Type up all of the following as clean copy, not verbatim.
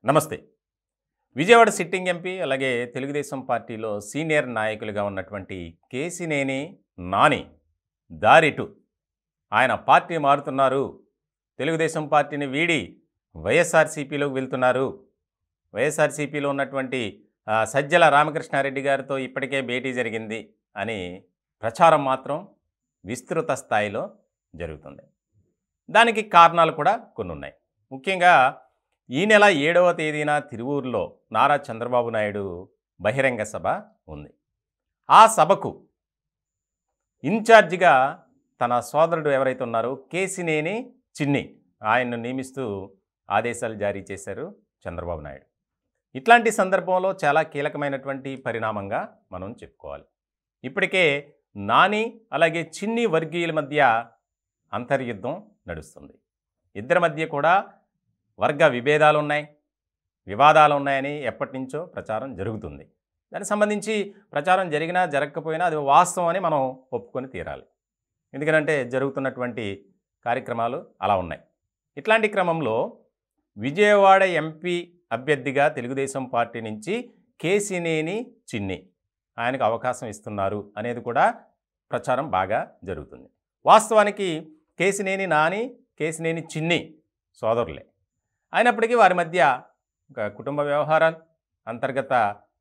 నమస్తే. Vijayawada sitting MP అలాగే తెలుగుదేశం పార్టీలో సీనియర్ నాయకులుగా ఉన్నటువంటి కేశినేని నాని దారిటు ఆయన పార్టీ మారుతున్నారు. తెలుగుదేశం పార్టీని వీడి వైఎస్ఆర్సీపీలోకి వెళ్తున్నారు. వైఎస్ఆర్సీపీలో ఉన్నటువంటి సజ్జల రామకృష్ణారెడ్డి గారితో ఇప్పటికే భేటీ జరిగింది అని ప్రచారం మాత్రం విస్తృత స్థాయిలో జరుగుతుంది. దానికి కారణాలు కూడా కొన్ని ఉన్నాయి. ముఖ్యంగా ఈ నెల 7వ తేదీన తిరువూరులో నారా చంద్రబాబు నాయుడు బహిరంగ సభ ఉంది. ఆ సభకు ఇన్ఛార్జిగా తన సోదరుడు ఎవరైతే ఉన్నారో కేశినేని చిన్ని ఆయన్ను నియమిస్తూ ఆదేశాలు జారీ చేశారు చంద్రబాబు నాయుడు. ఇట్లాంటి సందర్భంలో చాలా కీలకమైనటువంటి పరిణామంగా మనం చెప్పుకోవాలి. ఇప్పటికే నాని అలాగే చిన్ని వర్గీయుల మధ్య అంతర్యుద్ధం నడుస్తుంది. ఇద్దరి మధ్య కూడా వర్గ విభేదాలు ఉన్నాయి, వివాదాలు ఉన్నాయని ఎప్పటి నుంచో ప్రచారం జరుగుతుంది. దానికి సంబంధించి ప్రచారం జరిగినా జరగకపోయినా అది వాస్తవం అని మనం ఒప్పుకొని తీరాలి. ఎందుకంటే జరుగుతున్నటువంటి కార్యక్రమాలు అలా ఉన్నాయి. ఇట్లాంటి క్రమంలో విజయవాడ ఎంపీ అభ్యర్థిగా తెలుగుదేశం పార్టీ నుంచి కేశినేని చిన్ని ఆయనకు అవకాశం ఇస్తున్నారు అనేది కూడా ప్రచారం బాగా జరుగుతుంది. వాస్తవానికి కేశినేని నాని, కేశినేని చిన్ని సోదరులే అయినప్పటికీ వారి మధ్య ఒక కుటుంబ వ్యవహారాలు, అంతర్గత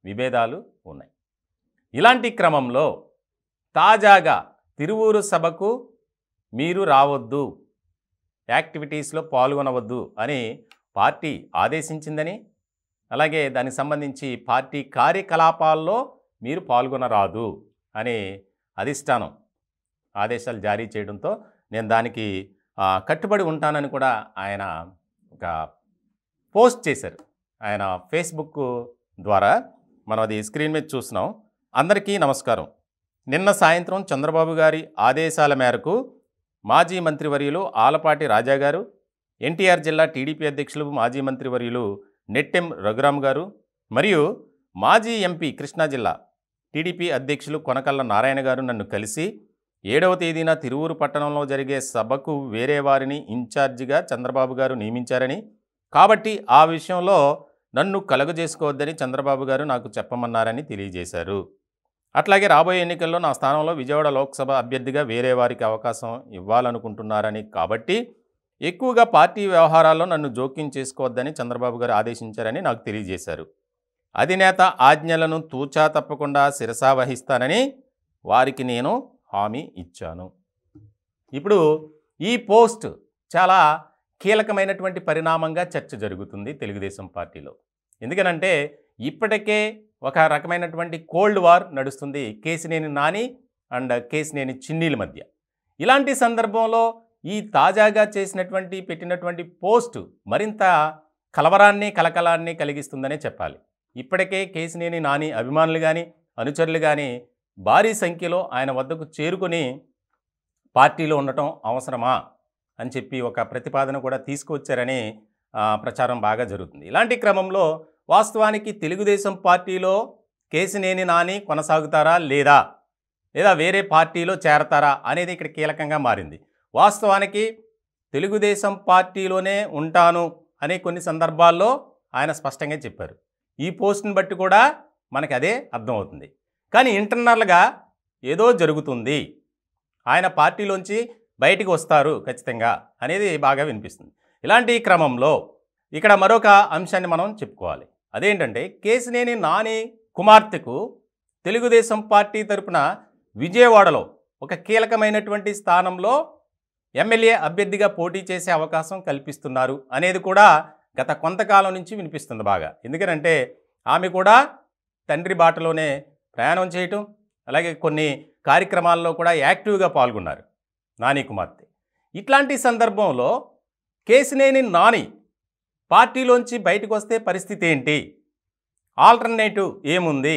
విభేదాలు ఉన్నాయి. ఇలాంటి క్రమంలో తాజాగా తిరువూరు సభకు మీరు రావద్దు, యాక్టివిటీస్లో పాల్గొనవద్దు అని పార్టీ ఆదేశించిందని, అలాగే దానికి సంబంధించి పార్టీ కార్యకలాపాల్లో మీరు పాల్గొనరాదు అని అధిష్టానం ఆదేశాలు జారీ చేయడంతో నేను దానికి కట్టుబడి ఉంటానని కూడా ఆయన ఒక పోస్ట్ చేశారు. ఆయన ఫేస్బుక్ ద్వారా మనం అది స్క్రీన్ మీద చూస్తున్నాం. అందరికీ నమస్కారం. నిన్న సాయంత్రం చంద్రబాబు గారి ఆదేశాల మేరకు మాజీ మంత్రివర్యులు ఆలపాటి రాజా గారు, ఎన్టీఆర్ జిల్లా టీడీపీ అధ్యక్షులు మాజీ మంత్రివర్యులు నెట్టెం రఘురామ్ గారు మరియు మాజీ ఎంపీ కృష్ణా జిల్లా టీడీపీ అధ్యక్షులు కొనకళ్ళ నారాయణ గారు నన్ను కలిసి 7వ తేదీన తిరువూరు పట్టణంలో జరిగే సభకు వేరే వారిని ఇన్ఛార్జిగా చంద్రబాబు గారు నియమించారని, కాబట్టి ఆ విషయంలో నన్ను కలుగజేసుకోవద్దని చంద్రబాబు గారు నాకు చెప్పమన్నారని తెలియజేశారు. అట్లాగే రాబోయే ఎన్నికల్లో నా స్థానంలో విజయవాడ లోక్సభ అభ్యర్థిగా వేరే వారికి అవకాశం ఇవ్వాలనుకుంటున్నారని, కాబట్టి ఎక్కువగా పార్టీ వ్యవహారాల్లో నన్ను జోక్యం చేసుకోవద్దని చంద్రబాబు గారు ఆదేశించారని నాకు తెలియజేశారు. అధినేత ఆజ్ఞలను తూచా తప్పకుండా శిరసా వహిస్తానని వారికి నేను హామీ ఇచ్చాను. ఇప్పుడు ఈ పోస్ట్ చాలా కీలకమైనటువంటి పరిణామంగా చర్చ జరుగుతుంది తెలుగుదేశం పార్టీలో. ఎందుకనంటే ఇప్పటికే ఒక రకమైనటువంటి కోల్డ్ వార్ నడుస్తుంది కేశినేని నాని అండ్ కేశినేని చిన్నీల మధ్య. ఇలాంటి సందర్భంలో ఈ తాజాగా పెట్టినటువంటి పోస్టు మరింత కలవరాన్ని కలకలాన్ని కలిగిస్తుందనే చెప్పాలి. ఇప్పటికే కేశినేని నాని అభిమానులు కానీ అనుచరులు కానీ భారీ సంఖ్యలో ఆయన వద్దకు చేరుకొని పార్టీలో ఉండటం అవసరమా అని చెప్పి ఒక ప్రతిపాదన కూడా తీసుకువచ్చారని ప్రచారం బాగా జరుగుతుంది. ఇలాంటి క్రమంలో వాస్తవానికి తెలుగుదేశం పార్టీలో కేశినేని నాని కొనసాగుతారా లేదా వేరే పార్టీలో చేరతారా అనేది ఇక్కడ కీలకంగా మారింది. వాస్తవానికి తెలుగుదేశం పార్టీలోనే ఉంటాను అనే కొన్ని సందర్భాల్లో ఆయన స్పష్టంగా చెప్పారు. ఈ పోస్ట్ని బట్టి కూడా మనకి అదే అర్థమవుతుంది. కానీ ఇంటర్నల్గా ఏదో జరుగుతుంది, ఆయన పార్టీలోంచి బయటికి వస్తారు ఖచ్చితంగా అనేది బాగా వినిపిస్తుంది. ఇలాంటి క్రమంలో ఇక్కడ మరొక అంశాన్ని మనం చెప్పుకోవాలి. అదేంటంటే కేశినేని నాని కుమార్తెకు తెలుగుదేశం పార్టీ తరపున విజయవాడలో ఒక కీలకమైనటువంటి స్థానంలో ఎమ్మెల్యే అభ్యర్థిగా పోటీ చేసే అవకాశం కల్పిస్తున్నారు అనేది కూడా గత కొంతకాలం నుంచి వినిపిస్తుంది బాగా. ఎందుకంటే ఆమె కూడా తండ్రి బాటలోనే ప్రయాణం చేయటం, అలాగే కొన్ని కార్యక్రమాల్లో కూడా యాక్టివ్గా పాల్గొన్నారు నాని కుమార్తె. ఇట్లాంటి సందర్భంలో కేశినేని నాని పార్టీలోంచి బయటకు వస్తే పరిస్థితి ఏంటి? ఆల్టర్నేటివ్ ఏముంది?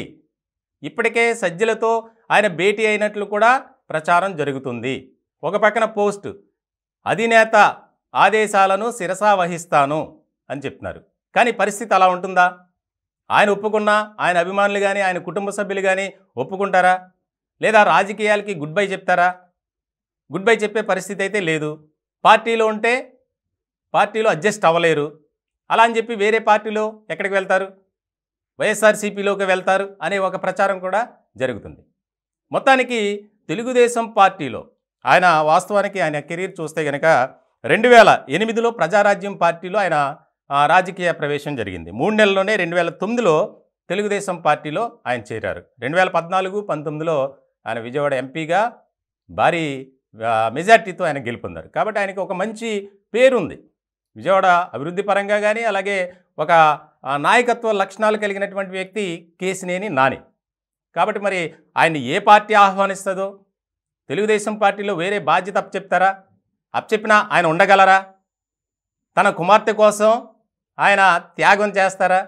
ఇప్పటికే సజ్జలతో ఆయన భేటీ అయినట్లు కూడా ప్రచారం జరుగుతుంది. ఒక పక్కన పోస్ట్ అధినేత ఆదేశాలను శిరసా వహిస్తాను అని చెప్తున్నారు. కానీ పరిస్థితి అలా ఉంటుందా? ఆయన ఒప్పుకున్నా ఆయన అభిమానులు కానీ ఆయన కుటుంబ సభ్యులు కానీ ఒప్పుకుంటారా? లేదా రాజకీయాలకి గుడ్ బై చెప్తారా? గుడ్ బై చెప్పే పరిస్థితి అయితే లేదు. పార్టీలో ఉంటే పార్టీలో అడ్జస్ట్ అవ్వలేరు. అలా అని చెప్పి వేరే పార్టీలో ఎక్కడికి వెళ్తారు, వైఎస్ఆర్సీపీలోకి వెళ్తారు అనే ఒక ప్రచారం కూడా జరుగుతుంది. మొత్తానికి తెలుగుదేశం పార్టీలో ఆయన వాస్తవానికి ఆయన కెరీర్ చూస్తే కనుక 2008లో ప్రజారాజ్యం పార్టీలో ఆయన రాజకీయ ప్రవేశం జరిగింది. 3 నెలల్లోనే 2009లో తెలుగుదేశం పార్టీలో ఆయన చేరారు. 2014, 19లో ఆయన విజయవాడ ఎంపీగా భారీ మెజార్టీతో ఆయన గెలుపొందారు. కాబట్టి ఆయనకి ఒక మంచి పేరుంది విజయవాడ అభివృద్ధి పరంగా కానీ, అలాగే ఒక నాయకత్వ లక్షణాలు కలిగినటువంటి వ్యక్తి కేశినేని నాని. కాబట్టి మరి ఆయన్ని ఏ పార్టీ ఆహ్వానిస్తుందో, తెలుగుదేశం పార్టీలో వేరే బాధ్యత అప్పచెప్తారా, అప్పచెప్పినా ఆయన ఉండగలరా, తన కుమార్తె కోసం ఆయన త్యాగం చేస్తారా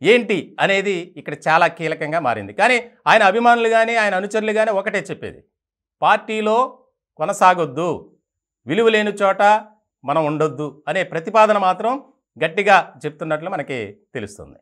ఏంటి అనేది ఇక్కడ చాలా కీలకంగా మారింది. కానీ ఆయన అభిమానులు కానీ ఆయన అనుచరులు కానీ ఒకటే చెప్పేది, పార్టీలో కొనసాగొద్దు, విలువ లేని చోట మనం ఉండొద్దు అనే ప్రతిపాదన మాత్రం గట్టిగా చెప్తున్నట్లు మనకి తెలుస్తుంది.